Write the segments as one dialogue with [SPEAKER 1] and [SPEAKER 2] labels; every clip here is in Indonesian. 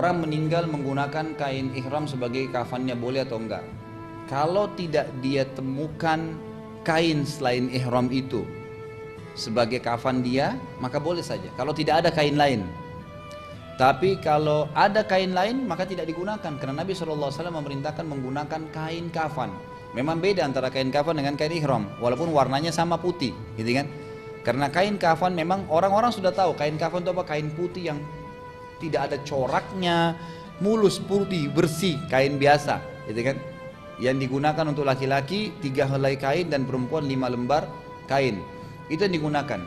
[SPEAKER 1] orang meninggal menggunakan kain ihram sebagai kafannya boleh atau enggak? Kalau tidak dia temukan kain selain ihram itu sebagai kafan dia, maka boleh saja. Kalau tidak ada kain lain. Tapi kalau ada kain lain maka tidak digunakan, karena Nabi SAW memerintahkan menggunakan kain kafan. Memang beda antara kain kafan dengan kain ihram, walaupun warnanya sama putih, gitu kan? Karena kain kafan memang orang-orang sudah tahu kain kafan itu apa, kain putih yang tidak ada coraknya, mulus putih bersih, kain biasa, gitu kan? Yang digunakan untuk laki-laki 3 helai kain dan perempuan 5 lembar kain. Itu yang digunakan.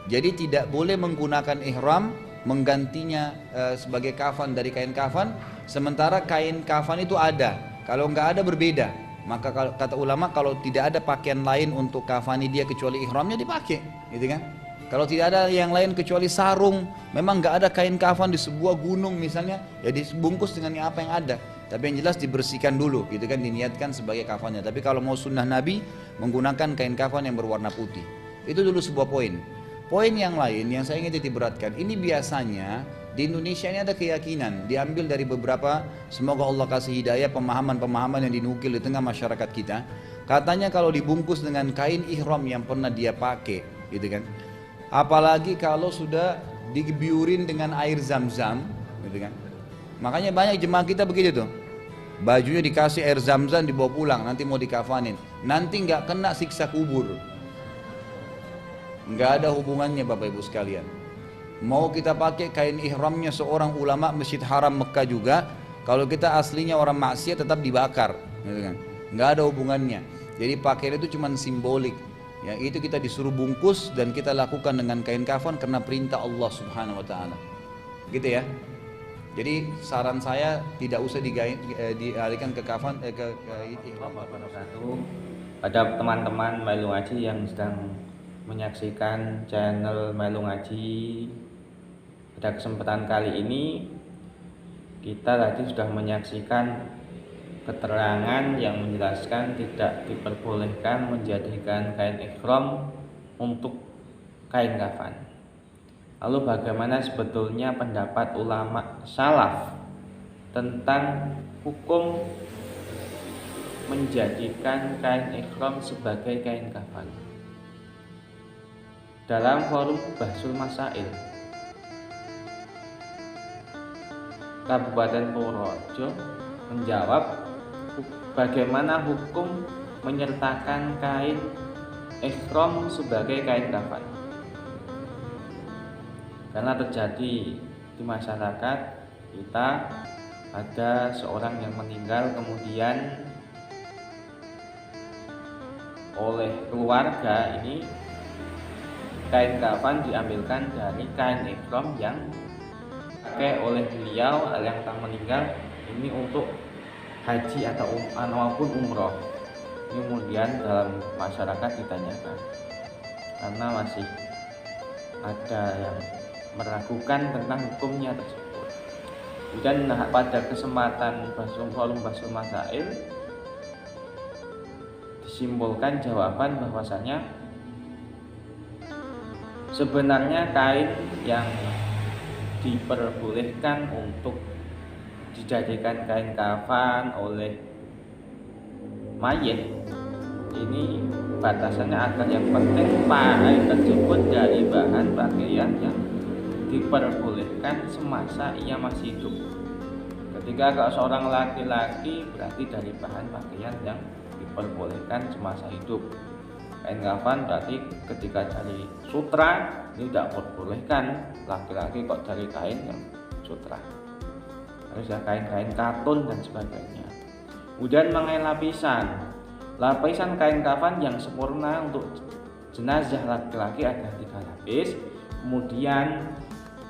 [SPEAKER 1] Jadi tidak boleh menggunakan ihram menggantinya sebagai kafan dari kain kafan, sementara kain kafan itu ada. Kalau nggak ada berbeda. Maka kata ulama kalau tidak ada pakaian lain untuk kafani dia kecuali ihramnya dipakai, gitu kan? Kalau tidak ada yang lain kecuali sarung, memang nggak ada kain kafan di sebuah gunung misalnya, ya dibungkus dengan apa yang ada. Tapi yang jelas dibersihkan dulu, gitu kan, diniatkan sebagai kafannya. Tapi kalau mau sunnah Nabi menggunakan kain kafan yang berwarna putih. Itu dulu sebuah poin. Poin yang lain yang saya ingin titik beratkan, ini biasanya di Indonesia ini ada keyakinan, diambil dari beberapa, semoga Allah kasih hidayah, pemahaman-pemahaman yang dinukil di tengah masyarakat kita. Katanya kalau dibungkus dengan kain ihram yang pernah dia pakai, gitu kan. Apalagi kalau sudah dibiurin dengan air zam-zam, gitu kan. Makanya banyak jemaah kita begitu tuh. Bajunya dikasih air zam-zam dibawa pulang, nanti mau dikafanin. Nanti nggak kena siksa kubur. Nggak ada hubungannya Bapak Ibu sekalian. Mau kita pakai kain ihramnya seorang ulama Masjid Haram Mekah juga, kalau kita aslinya orang maksiat tetap dibakar, gitu kan? Nggak ada hubungannya. Jadi pakaian itu cuma simbolik. Ya, itu kita disuruh bungkus dan kita lakukan dengan kain kafan karena perintah Allah Subhanahu Wa Taala. Gitu ya. Jadi saran saya tidak usah dialihkan ke kafan ke ihram.
[SPEAKER 2] Pada teman-teman Mailu Ngaji yang sedang menyaksikan channel Mailu Ngaji, pada kesempatan kali ini kita tadi sudah menyaksikan keterangan yang menjelaskan tidak diperbolehkan menjadikan kain ihram untuk kain kafan. Lalu bagaimana sebetulnya pendapat ulama salaf tentang hukum menjadikan kain ihram sebagai kain kafan? Dalam forum Bahsul Masail Kabupaten Purworejo menjawab bagaimana hukum menyertakan kain ihram sebagai kain kafan. Karena terjadi di masyarakat kita ada seorang yang meninggal, kemudian oleh keluarga ini kain kafan diambilkan dari kain ihram yang dipakai oleh beliau yang telah meninggal ini untuk haji atau maupun umroh. Ini kemudian dalam masyarakat ditanyakan karena masih ada yang meragukan tentang hukumnya tersebut. Dan pada kesempatan forum Bahsul Masail disimpulkan jawaban bahwasanya sebenarnya kain yang diperbolehkan untuk dijadikan kain kafan oleh mayit ini batasannya agar yang penting kain tersebut dari bahan pakaian yang diperbolehkan semasa ia masih hidup. Ketika kalau seorang laki-laki berarti dari bahan pakaian yang diperbolehkan semasa hidup. Kain kafan berarti ketika dari sutra ini tidak diperbolehkan laki-laki kok dari kain yang sutra. Harus ya kain-kain katun dan sebagainya. Kemudian mengenai lapisan kain kafan yang sempurna untuk jenazah laki-laki ada 3 lapis. Kemudian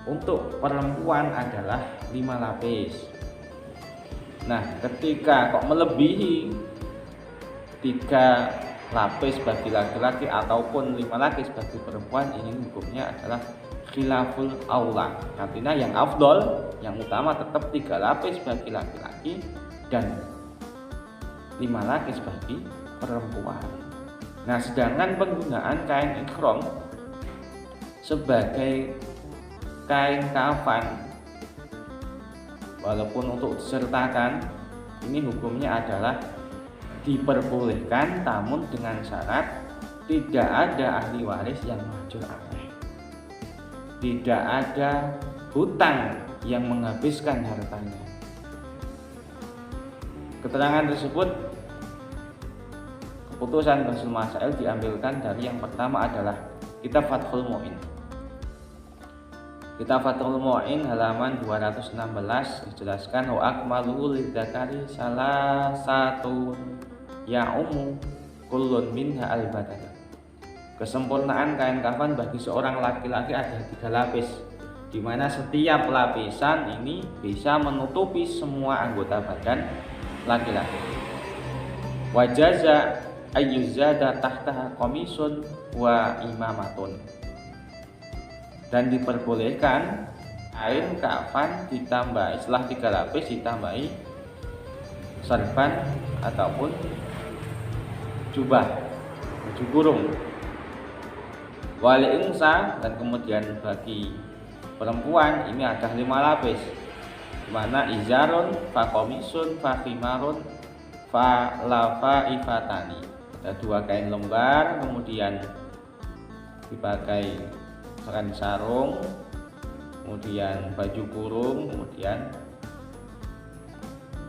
[SPEAKER 2] untuk perempuan adalah 5 lapis. Nah, ketika kok melebihi 3 lapis bagi laki-laki ataupun 5 lapis bagi perempuan, ini hukumnya adalah khilaful aula. Artinya yang afdol, yang utama tetap 3 lapis bagi laki-laki dan 5 lapis bagi perempuan. Nah, sedangkan penggunaan kain ihram sebagai kain kafan walaupun untuk disertakan ini hukumnya adalah diperbolehkan, namun dengan syarat tidak ada ahli waris yang mahjur alaih, tidak ada hutang yang menghabiskan hartanya. Keterangan tersebut, keputusan Basul Masail diambilkan dari yang pertama adalah Kitab Fathul Mu'in. Kitab Fathul Mu'in halaman 216 dijelaskan wa akmaluhu lidzakari salah satu ya'umu kullun minha al-badana. Kesempurnaan kain kafan bagi seorang laki-laki ada 3 lapis, di mana setiap lapisan ini bisa menutupi semua anggota badan laki-laki. Wajaza ayyuzada tahtaha qamisun wa imamatun. Dan diperbolehkan kain kafan ditambah setelah 3 lapis ditambahi serban ataupun jubah, baju kurung. Wali insa, dan kemudian bagi perempuan ini ada 5 lapis, dimana izarun, fakomisun, fakimarun, falafaifatani. Ada 2 kain lembar, kemudian dipakai kain sarung, kemudian baju kurung, kemudian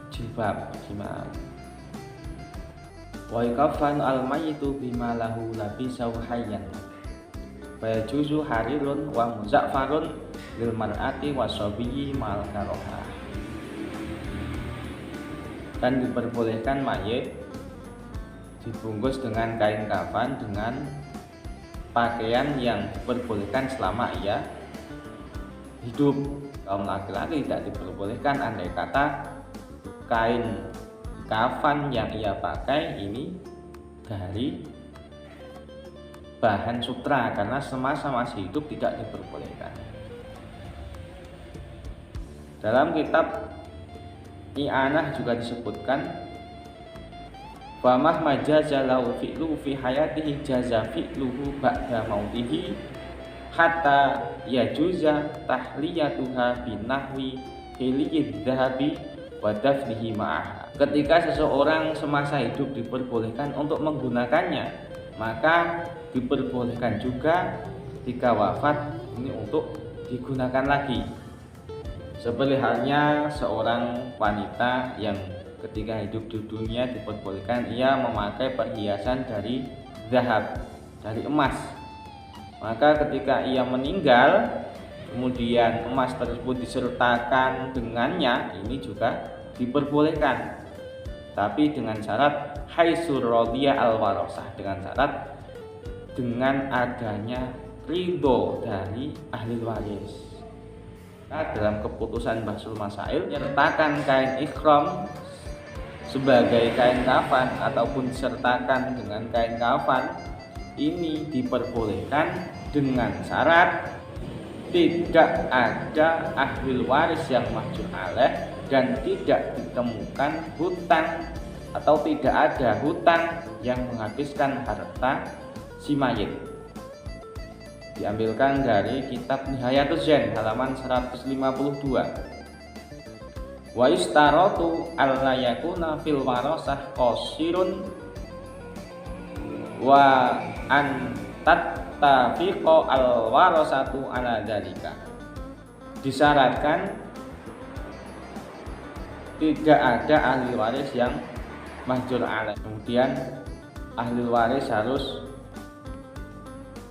[SPEAKER 2] jilbab, khimar. Wa yakfan al-mayyitu bima lahu labisahu hayyan. Bayajuzu harirun wa muzaffarun lil mar'ati wasabiyyi mal karoha. Dan diperbolehkan mayit dibungkus dengan kain kafan dengan pakaian yang diperbolehkan selama ia hidup. Kaum laki-laki tidak diperbolehkan, andai kata kain kafan yang ia pakai ini dari bahan sutra, karena semasa masih hidup tidak diperbolehkan. Dalam kitab I'anah juga disebutkan famah majaza lau fi'lu fi hayatihi jaza fi'luhu ba'da mautihi hatta yajuza tahliyatuha binahwi hiliyid dhahabi wa dafnihi ma'aha. Ketika seseorang semasa hidup diperbolehkan untuk menggunakannya, maka diperbolehkan juga ketika wafat ini untuk digunakan lagi. Seperti halnya seorang wanita yang ketika hidup di dunia diperbolehkan ia memakai perhiasan dari zahab, dari emas. Maka ketika ia meninggal, kemudian emas tersebut disertakan dengannya, ini juga diperbolehkan. Tapi dengan syarat haitsur radiya al-warasah, dengan syarat dengan adanya ridho dari ahli waris. Nah, dalam keputusan Basul Masail, menyertakan kain ikhram sebagai kain kafan ataupun disertakan dengan kain kafan ini diperbolehkan dengan syarat tidak ada ahli waris yang mahjur alaih dan tidak ditemukan hutang atau tidak ada hutang yang menghabiskan harta si mayit. Diambilkan dari kitab Nihayatus Zain halaman 152. Wa istaratu alla yakuna fil warasah qasirun wa an tattafiqa al warasatu ala dzalika. Disyaratkan tidak ada ahli waris yang mahjur alaih. Kemudian ahli waris harus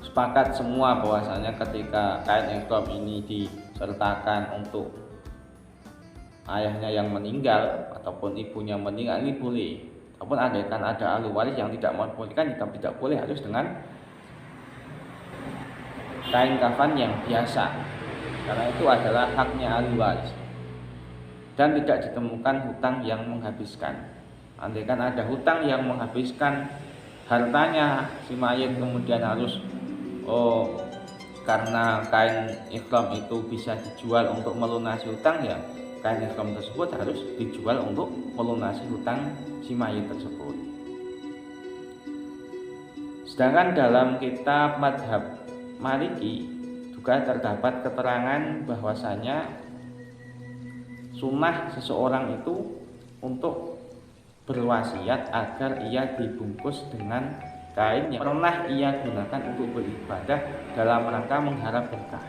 [SPEAKER 2] sepakat semua bahwasanya ketika kain ikhram ini disertakan untuk ayahnya yang meninggal ataupun ibunya meninggal, ini boleh. Ataupun andaikan ada ahli waris yang tidak membolehkan, tidak boleh, harus dengan kain kafan yang biasa, karena itu adalah haknya ahli waris. Dan tidak ditemukan hutang yang menghabiskan. Andaikan ada hutang yang menghabiskan hartanya si mayit, kemudian harus karena kain ikhram itu bisa dijual untuk melunasi hutang, ya kain ikhram tersebut harus dijual untuk melunasi hutang si mayit tersebut. Sedangkan dalam kitab Madhab Maliki juga terdapat keterangan bahwasanya sunnah seseorang itu untuk berwasiat agar ia dibungkus dengan kain yang pernah ia gunakan untuk beribadah dalam rangka mengharap berkah.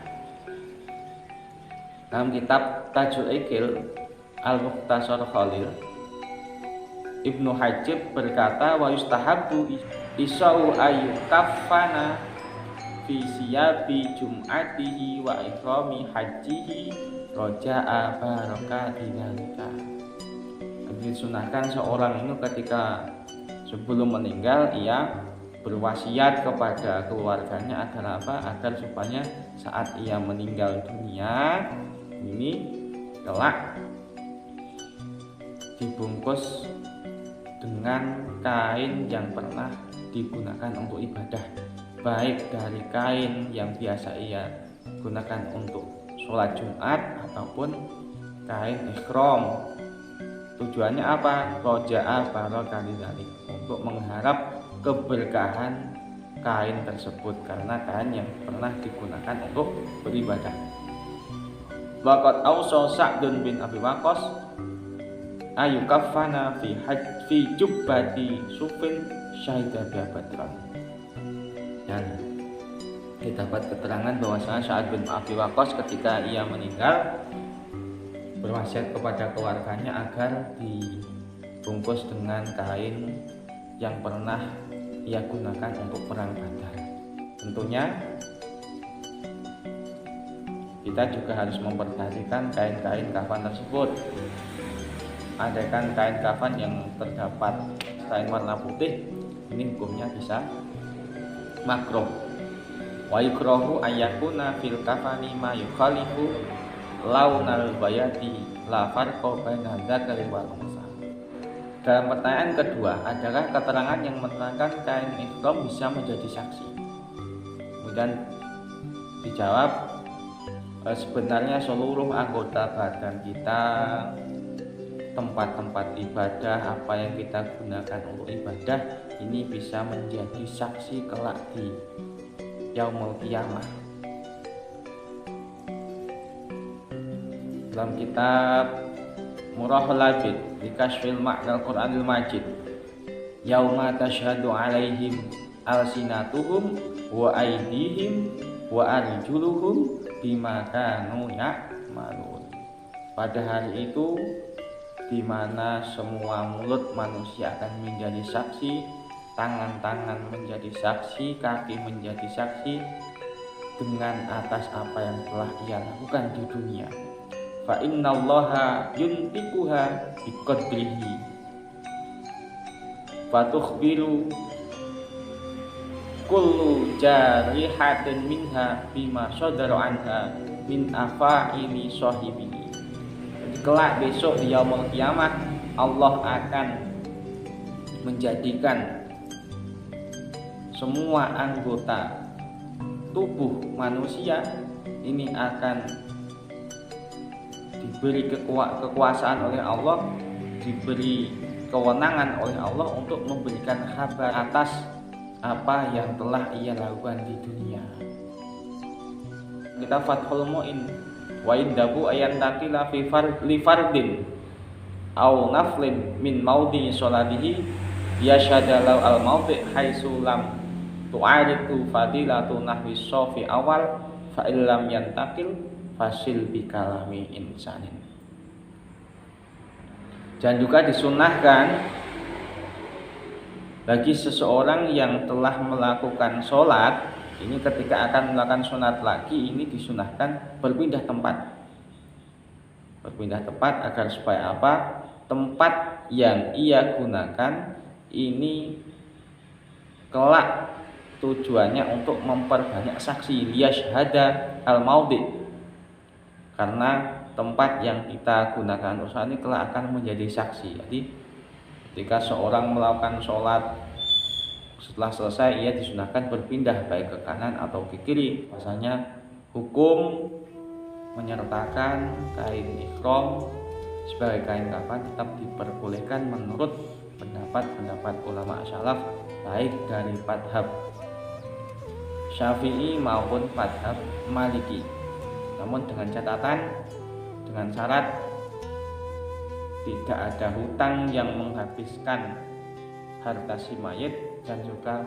[SPEAKER 2] Dalam kitab Tajul Iqil Al-Mukhtasar Khalil, Ibnu Hajib berkata, wa yustahabbu isau ayyukafana fi siyabi jum'atihi wa ikrami hajihi roja'a barakati dzalika. Disunahkan seorang itu ketika sebelum meninggal ia berwasiat kepada keluarganya agar apa? Agar supaya saat ia meninggal dunia ini kelak dibungkus dengan kain yang pernah digunakan untuk ibadah, baik dari kain yang biasa ia gunakan untuk sholat Jumat ataupun kain ihram. Tujuannya apa? Roja'a barakati dzalik, untuk mengharap keberkahan kain tersebut karena kain yang pernah digunakan untuk beribadah. Waqad awsa Sa'dun bin Abi Waqqas ayukaffana fi jubbati sufin syahida bi badran. Dan didapat keterangan bahwasanya Sa'ad bin Abi Waqqas ketika ia meninggal berwasiat kepada keluarganya agar dibungkus dengan kain yang pernah ia gunakan untuk perang Badar. Tentunya kita juga harus memperhatikan kain-kain kafan tersebut. Andaikan kain kafan yang terdapat kain warna putih, ini hukumnya bisa makruh. Wa yukrahu ayyakuna fil kafani ma yukhalifu launal bayati la farqa baina dzakari wal unsa. Dalam pertanyaan kedua adalah keterangan yang menerangkan kain ihram bisa menjadi saksi. Kemudian dijawab, sebenarnya seluruh anggota badan kita, tempat-tempat ibadah, apa yang kita gunakan untuk ibadah ini bisa menjadi saksi kelak di yaumul qiyamah. Dalam kitab Murahul Labid di Kashfil Ma'nal Qur'anil Majid, yauma tashhadu alaihim alsinatuhum wa aydihim wa arjuluhum bima kanu ya'malun. Pada hari itu di mana semua mulut manusia akan menjadi saksi, tangan-tangan menjadi saksi, kaki menjadi saksi dengan atas apa yang telah ia lakukan di dunia. Fa innallaha yuntikuha biqadrihi fatukhbiru kullu jarihatin minha bima sadara anha min afa'ili sahibihi. Kelak besok di yaumul qiyamah Allah akan menjadikan semua anggota tubuh manusia ini akan diberi kekuasaan oleh Allah, diberi kewenangan oleh Allah untuk memberikan kabar atas apa yang telah ia lakukan di dunia. Kita Fathul Mu'in wa indahu ayat takila li fardin aw naflin min maudhi sholatihi yashadalau al maudhi haitsu lam tu'aritu fadilatu nahwi sofi awal fa illam yantakil fasil bikalami insanin. Dan juga disunahkan bagi seseorang yang telah melakukan sholat ini ketika akan melakukan sunat lagi ini disunahkan berpindah tempat agar supaya apa? Tempat yang ia gunakan ini kelak tujuannya untuk memperbanyak saksi, liyashhada al-maudhi. Karena tempat yang kita gunakan usaha ini kelak akan menjadi saksi. Jadi ketika seorang melakukan sholat setelah selesai ia disunahkan berpindah baik ke kanan atau ke kiri. Bahasanya hukum menyertakan kain ihram sebagai kain kafan tetap diperbolehkan menurut pendapat ulama salaf baik dari madhab Syafi'i maupun madhab Maliki. Namun dengan catatan, dengan syarat tidak ada hutang yang menghabiskan harta si mayit, dan juga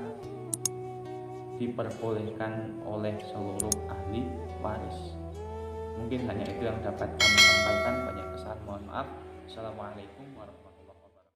[SPEAKER 2] diperbolehkan oleh seluruh ahli waris. Mungkin hanya itu yang dapat kami sampaikan. Banyak kesalahan, mohon maaf. Assalamualaikum warahmatullahi wabarakatuh.